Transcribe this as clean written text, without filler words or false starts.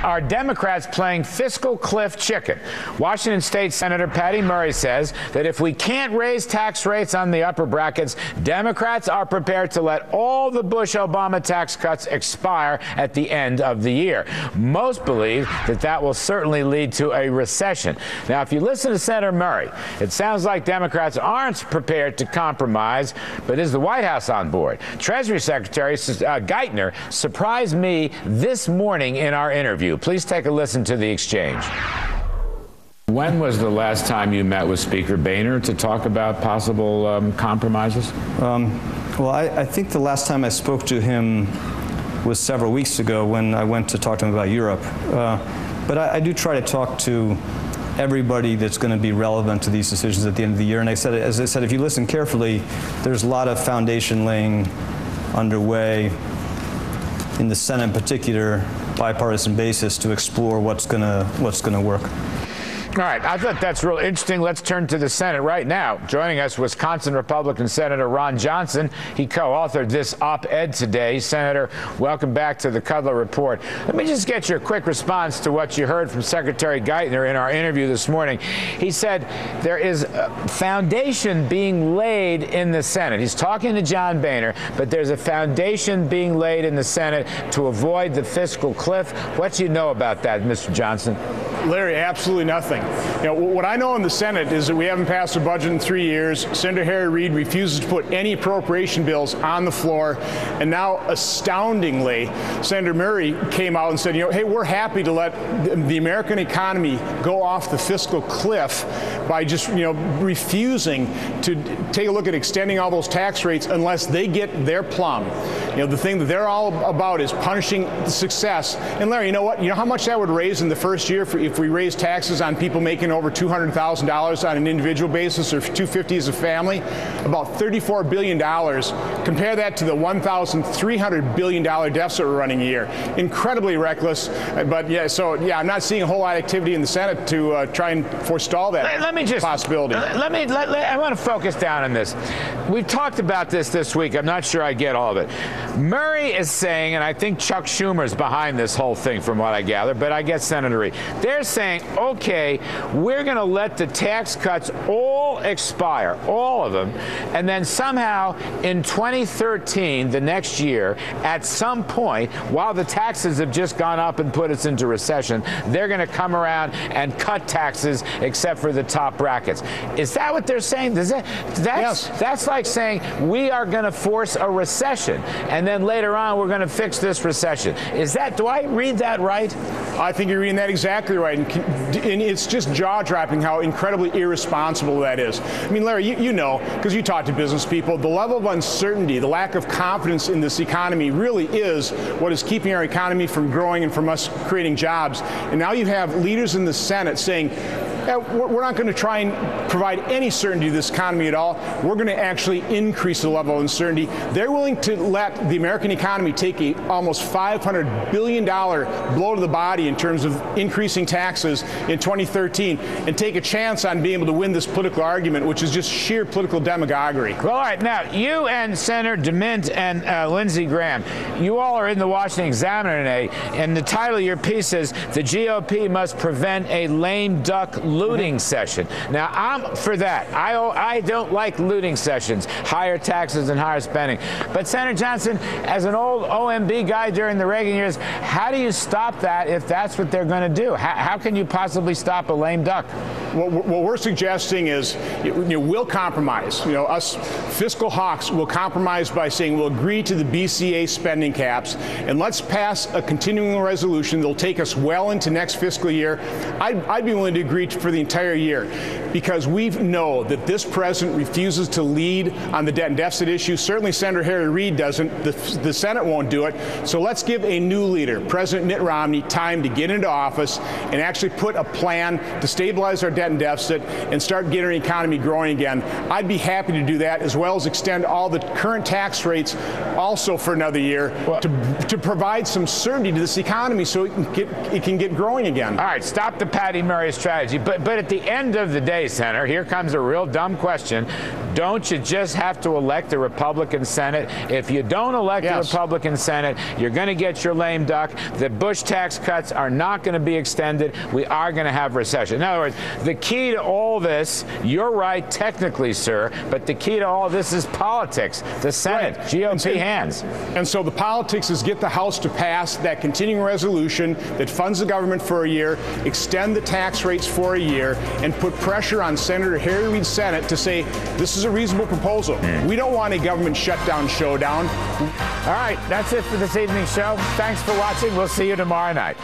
are Democrats playing fiscal cliff chicken? Washington State Senator Patty Murray says that if we can't raise tax rates on the upper brackets, Democrats are prepared to let all the Bush-Obama tax cuts expire at the end of the year. Most believe that that will certainly lead to a recession. Now, if you listen to Senator Murray, it sounds like Democrats aren't prepared to compromise, but is the White House on board? Treasury Secretary Geithner surprised me this morning in our interview. Please take a listen to the exchange. When was the last time you met with Speaker Boehner to talk about possible compromises? Well, I think the last time I spoke to him was several weeks ago when I went to talk to him about Europe. But I do try to talk to everybody that's going to be relevant to these decisions at the end of the year. And as I said, if you listen carefully, there's a lot of foundation laying underway in the Senate in particular, bipartisan basis, to explore what's going to work. All right, I thought that's real interesting. Let's turn to the Senate right now. Joining us, Wisconsin Republican Senator Ron Johnson. He co-authored this op-ed today. Senator, welcome back to the Kudlow Report. Let me just get your quick response to what you heard from Secretary Geithner in our interview this morning. He said there is a foundation being laid in the Senate. He's talking to John Boehner, but there's a foundation being laid in the Senate to avoid the fiscal cliff. What do you know about that, Mr. Johnson? Larry, absolutely nothing. You know, what I know in the Senate is that we haven't passed a budget in 3 years. Senator Harry Reid refuses to put any appropriation bills on the floor. And now, astoundingly, Senator Murray came out and said, you know, hey, we're happy to let the American economy go off the fiscal cliff by just, you know, refusing to take a look at extending all those tax rates unless they get their plum. You know, the thing that they're all about is punishing success. And Larry, you know what? You know how much that would raise in the first year if we raise taxes on people making over $200,000 on an individual basis, or $250,000 as a family? About $34 billion. Compare that to the $1,300 billion deficit we're running a year. Incredibly reckless. But yeah, so yeah, I'm not seeing a whole lot of activity in the Senate to try and forestall that possibility. I want to focus down on this. We've talked about this week. I'm not sure I get all of it. Murray is saying, and I think Chuck Schumer's behind this whole thing from what I gather, but I get Senator Reid. They're saying, okay, we're going to let the tax cuts all expire, all of them, and then somehow in 2013, the next year, at some point, while the taxes have just gone up and put us into recession, they're going to come around and cut taxes except for the top brackets. Is that what they're saying? That's like saying we are going to force a recession, and then later on we're going to fix this recession. Do I read that right? I think you're reading that exactly right. And it's just jaw-dropping how incredibly irresponsible that is. I mean, Larry, you know, because you talk to business people, the level of uncertainty, the lack of confidence in this economy really is what is keeping our economy from growing and from us creating jobs. And now you have leaders in the Senate saying, we're not going to try and provide any certainty to this economy at all. We're going to actually increase the level of uncertainty. They're willing to let the American economy take a almost $500 billion blow to the body in terms of increasing taxes in 2013 and take a chance on being able to win this political argument, which is just sheer political demagoguery. Well, all right. Now, you and Senator DeMint and Lindsey Graham, you all are in the Washington Examiner today, and the title of your piece is "The GOP Must Prevent a Lame Duck Looting Session." Now, I'm for that. I don't like looting sessions, higher taxes and higher spending. But Senator Johnson, as an old OMB guy during the Reagan years, how do you stop that if that's what they're going to do? How can you possibly stop a lame duck? What we're suggesting is, we'll compromise. You know, us fiscal hawks will compromise by saying we'll agree to the BCA spending caps, and let's pass a continuing resolution that'll take us well into next fiscal year. I'd be willing to agree for the entire year, because we know that this president refuses to lead on the debt and deficit issue. Certainly Senator Harry Reid doesn't. The Senate won't do it. So let's give a new leader, President Mitt Romney, time to get into office and actually put a plan to stabilize our debt and deficit and start getting our economy growing again. I'd be happy to do that, as well as extend all the current tax rates also for another year to provide some certainty to this economy so it can get growing again. All right, stop the Patty Murray strategy. But at the end of the day, Senator, here comes a real dumb question. Don't you just have to elect a Republican Senate? If you don't elect a Republican Senate, you're going to get your lame duck. The Bush tax cuts are not going to be extended. We are going to have recession. In other words, the key to all this, you're right technically, sir, but the key to all this is politics. The Senate, GOP hands. And so the politics is get the House to pass that continuing resolution that funds the government for a year, extend the tax rates for a year, and put pressure on Senator Harry Reid's Senate to say this is a reasonable proposal. We don't want a government shutdown showdown. All right, that's it for this evening's show. Thanks for watching. We'll see you tomorrow night.